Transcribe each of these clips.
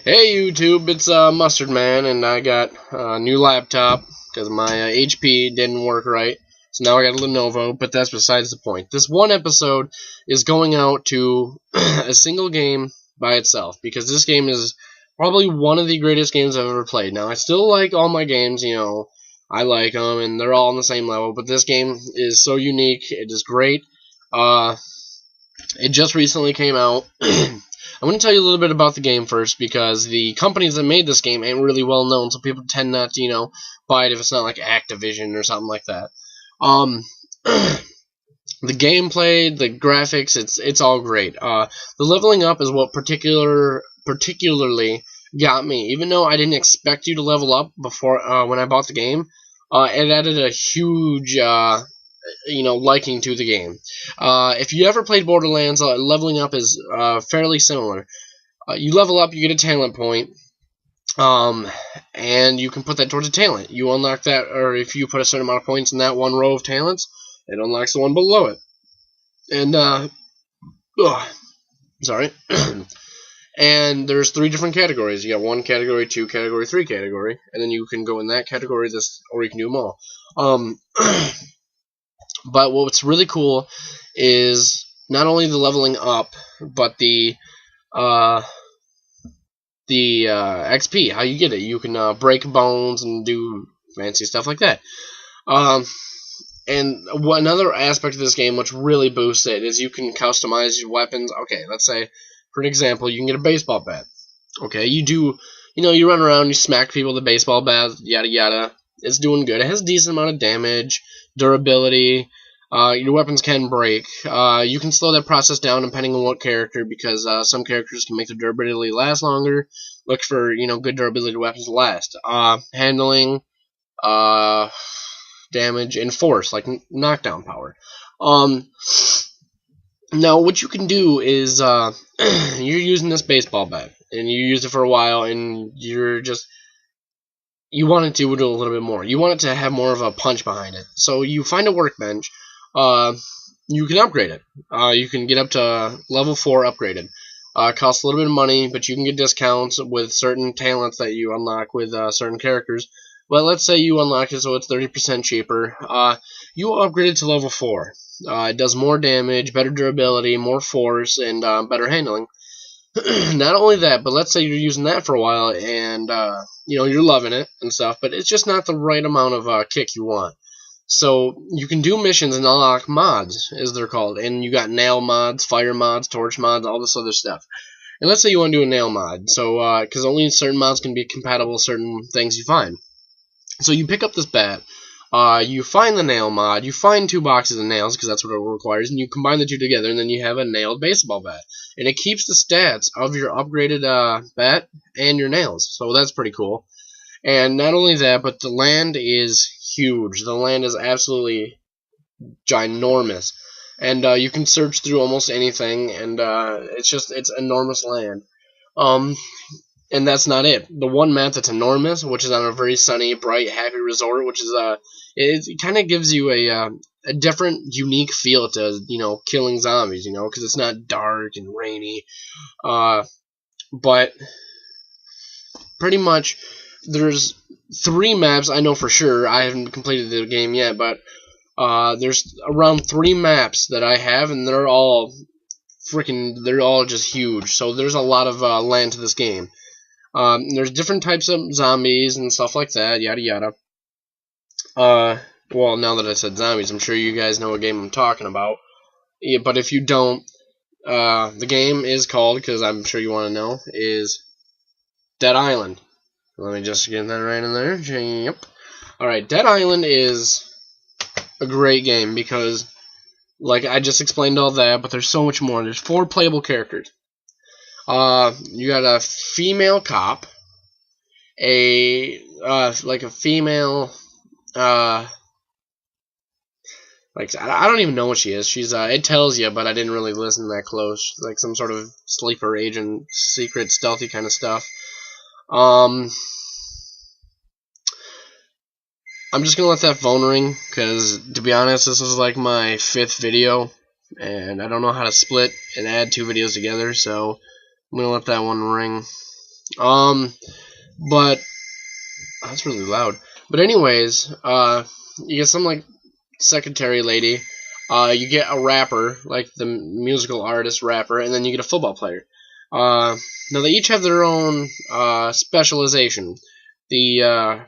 Hey YouTube, it's Mustard Man, and I got a new laptop because my HP didn't work right. So now I got a Lenovo, but that's besides the point. This one episode is going out to a single game by itself because this game is probably one of the greatest games I've ever played. Now I still like all my games, I like them and they're all on the same level, but this game is so unique. It is great. It just recently came out. I'm going to tell you a little bit about the game first because the companies that made this game ain't really well known, so people tend not to, buy it if it's not like Activision or something like that. The gameplay, the graphics, it's all great. The leveling up is what particularly got me. Even though I didn't expect you to level up before when I bought the game, it added a huge liking to the game. If you ever played Borderlands, leveling up is fairly similar. You level up, you get a talent point, and you can put that towards a talent. You unlock that, or if you put a certain amount of points in that one row of talents, it unlocks the one below it. And sorry. And there's 3 different categories. You got 1 category, 2 category, 3 category, and then you can go in that category, or you can do them all. But what's really cool is not only the leveling up, but the XP, how you get it. You can break bones and do fancy stuff like that. And another aspect of this game which really boosts it is you can customize your weapons. Okay, let's say, for an example, you can get a baseball bat. Okay, you run around, you smack people with a baseball bat, yada yada. It's doing good. It has a decent amount of damage, durability. Your weapons can break. You can slow that process down depending on what character, because some characters can make their durability last longer. Look for good durability weapons to last. Handling, damage, and force, like knockdown power. Now what you can do is you're using this baseball bat, and you use it for a while, and you want it to do a little bit more. You want it to have more of a punch behind it. So you find a workbench. You can upgrade it. You can get up to level 4 upgraded. It costs a little bit of money, but you can get discounts with certain talents that you unlock with certain characters. But let's say you unlock it so it's 30% cheaper. You upgrade it to level 4. It does more damage, better durability, more force, and better handling. Not only that, but let's say you're using that for a while and you're loving it and stuff, but it's just not the right amount of kick you want. So you can do missions and unlock mods, as they're called, and you got nail mods, fire mods, torch mods, all this other stuff. And let's say you want to do a nail mod, so because only certain mods can be compatible with certain things you find. So you pick up this bat, you find the nail mod, you find 2 boxes of nails, because that's what it requires, and you combine the 2 together, and then you have a nailed baseball bat. And it keeps the stats of your upgraded bat and your nails, so that's pretty cool. And not only that, but the land is huge. The land is absolutely ginormous, and you can search through almost anything, and it's enormous land. And that's not it. The one map that's enormous, which is on a very sunny, bright, happy resort, which is it kind of gives you a different, unique feel to killing zombies, because it's not dark and rainy. But pretty much there's 3 maps I know for sure. I haven't completed the game yet, but there's around 3 maps that I have, and they're all just huge. So there's a lot of land to this game. There's different types of zombies and stuff like that, yada yada. Well, now that I said zombies, I'm sure you guys know what game I'm talking about. Yeah, but if you don't, the game is called, because I'm sure you want to know, is Dead Island. Let me just get that right in there. Yep. Alright, Dead Island is a great game because, like, I just explained all that, but there's so much more. There's 4 playable characters. You got a female cop, like a female, like, I don't even know what she is. She's, it tells you, but I didn't really listen that close. Like some sort of sleeper agent, secret, stealthy kind of stuff. I'm just gonna let that phone ring, because, to be honest, this is like my 5th video, and I don't know how to split and add 2 videos together, so I'm gonna let that one ring. But that's really loud. But anyways, you get some like secretary lady. You get a rapper, like the musical artist rapper, and then you get a football player. Now they each have their own specialization. The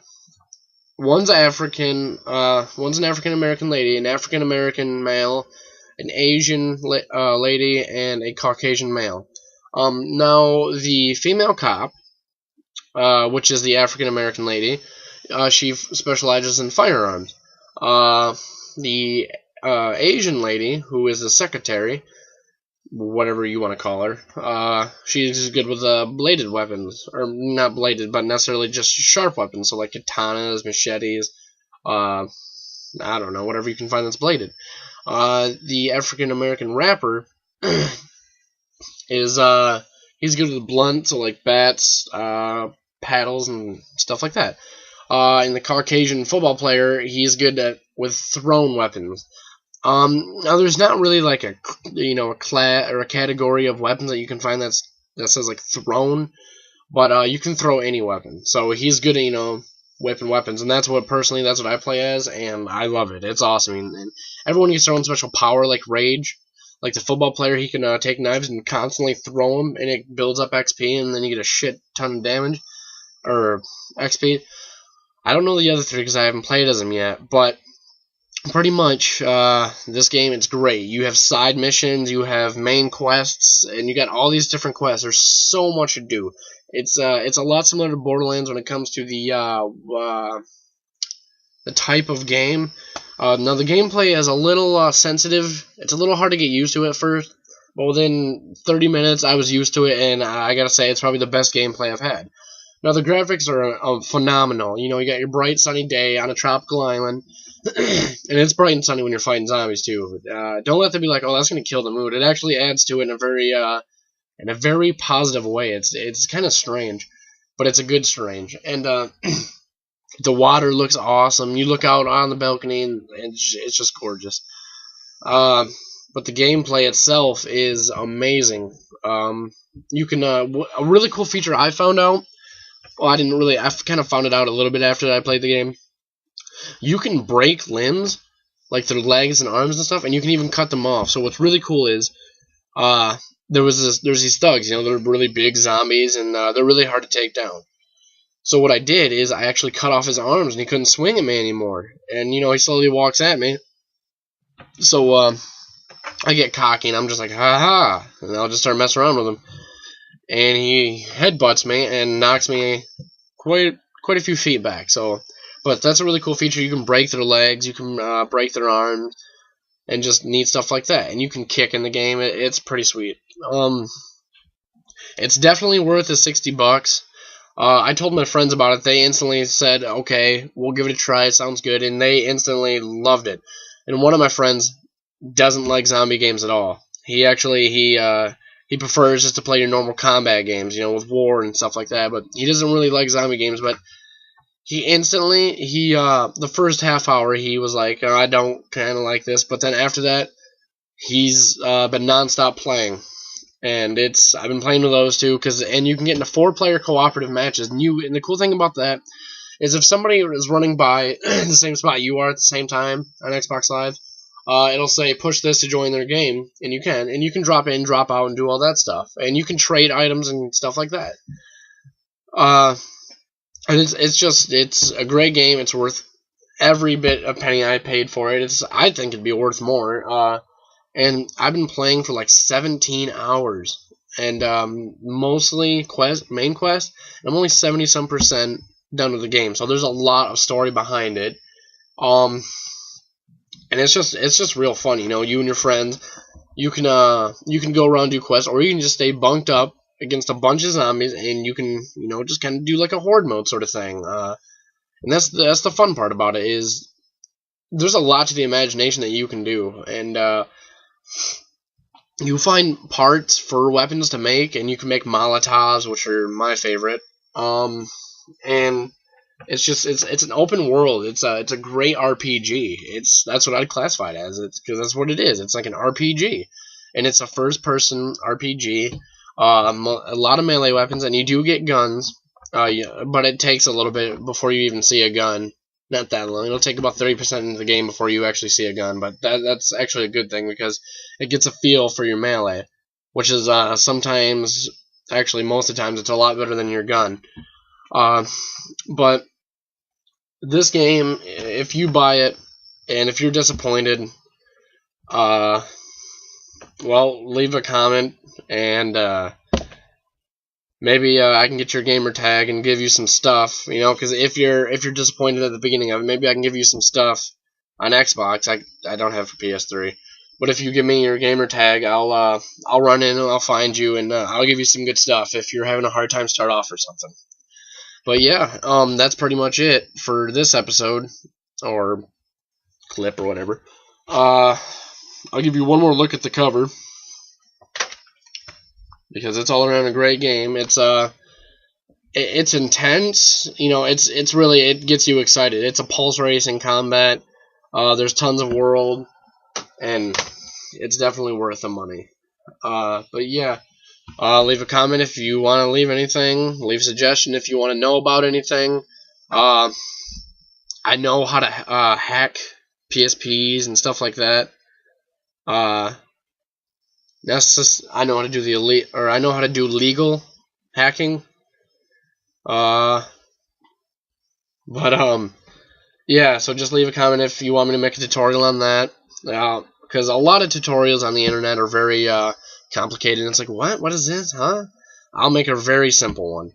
one's one's an African American lady, an African American male, an Asian lady, and a Caucasian male. Now the female cop, which is the African American lady, she specializes in firearms. The Asian lady, who is the secretary, whatever you want to call her, she's good with bladed weapons, or not bladed, but necessarily just sharp weapons, so like katanas, machetes, I don't know, whatever you can find that's bladed. The African American rapper is he's good with blunt, so like bats, paddles, and stuff like that. And the Caucasian football player, he's good with thrown weapons. Now there's not really like a class or a category of weapons that you can find that says like thrown, but you can throw any weapon. So he's good at whipping weapons, and that's what I play as, and I love it. It's awesome, and everyone gets their own special power, like rage. Like the football player, he can take knives and constantly throw them, and it builds up XP, and then you get a shit ton of damage or XP. I don't know the other three because I haven't played as them yet, but pretty much this game, it's great. You have side missions, you have main quests, and you got all these different quests. There's so much to do. It's a lot similar to Borderlands when it comes to the type of game. Now the gameplay is a little sensitive. It's a little hard to get used to at first, but within 30 minutes I was used to it, and I gotta say it's probably the best gameplay I've had. Now the graphics are phenomenal. You got your bright sunny day on a tropical island, and it's bright and sunny when you're fighting zombies too. Don't let them be like, oh, that's gonna kill the mood. It actually adds to it in a very positive way. It's kind of strange, but it's a good strange. And the water looks awesome. You look out on the balcony, and it's just gorgeous. But the gameplay itself is amazing. You can a really cool feature I found out. Well, I kind of found it out a little bit after I played the game. You can break limbs, like their legs and arms and stuff, and you can even cut them off. So what's really cool is, there's these thugs, they're really big zombies, and they're really hard to take down. So what I did is I actually cut off his arms, and he couldn't swing at me anymore. And, he slowly walks at me. So, I get cocky, and I'm just like, ha-ha, and I'll just start messing around with him. And he headbutts me and knocks me quite a few feet back. But that's a really cool feature. You can break their legs, you can break their arms, and just neat stuff like that. And you can kick in the game. It's pretty sweet. It's definitely worth the $60. I told my friends about it. They instantly said, okay, we'll give it a try. It sounds good. And they instantly loved it. And one of my friends doesn't like zombie games at all. He prefers just to play your normal combat games, with war and stuff like that. But he doesn't really like zombie games. But the first half hour, he was like, oh, I don't kind of like this. But then after that, he's been nonstop playing. And I've been playing with those two, and you can get into 4-player cooperative matches. And the cool thing about that is if somebody is running by the same spot you are at the same time on Xbox Live, it'll say push this to join their game, and you can drop in, drop out, and do all that stuff, and you can trade items and stuff like that. And it's a great game. It's worth every bit of penny I paid for it. I think it'd be worth more. And I've been playing for like 17 hours, and mostly main quest. And I'm only 70-some% done with the game, so there's a lot of story behind it. And it's just real fun, You and your friends, you can go around and do quests, or you can just stay bunked up against a bunch of zombies, and you can just kind of do like a horde mode sort of thing. And that's the fun part about it, is there's a lot to the imagination that you can do, and you find parts for weapons to make, and you can make Molotovs, which are my favorite. And it's an open world. It's a great RPG. That's what I'd classify it as. Because that's what it is. It's like an RPG, and it's a first-person RPG. A lot of melee weapons, and you do get guns. Yeah, but it takes a little bit before you even see a gun. Not that long. It'll take about 30% into the game before you actually see a gun, but that's actually a good thing because it gets a feel for your melee, which is sometimes, actually most of the times, it's a lot better than your gun. But this game, if you buy it, and if you're disappointed, well, leave a comment, and maybe I can get your gamer tag and give you some stuff, because if you're disappointed at the beginning of it, maybe I can give you some stuff on Xbox. I don't have for PS3, but if you give me your gamer tag, I'll run in and I'll find you, and I'll give you some good stuff if you're having a hard time start off or something. But yeah, that's pretty much it for this episode, or clip, or whatever. I'll give you one more look at the cover, because it's all around a great game. It's intense, it's really, it gets you excited. It's a pulse racing combat. There's tons of world, and it's definitely worth the money. But yeah. Leave a comment if you want to leave anything. Leave a suggestion if you want to know about anything. I know how to hack PSPs and stuff like that. That's just, I know how to do the elite, or I know how to do legal hacking. But yeah. So just leave a comment if you want me to make a tutorial on that. Because a lot of tutorials on the internet are very complicated. It's like, what is this, huh? I'll make a very simple one.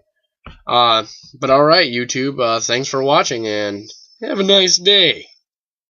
But alright, YouTube, thanks for watching, and have a nice day.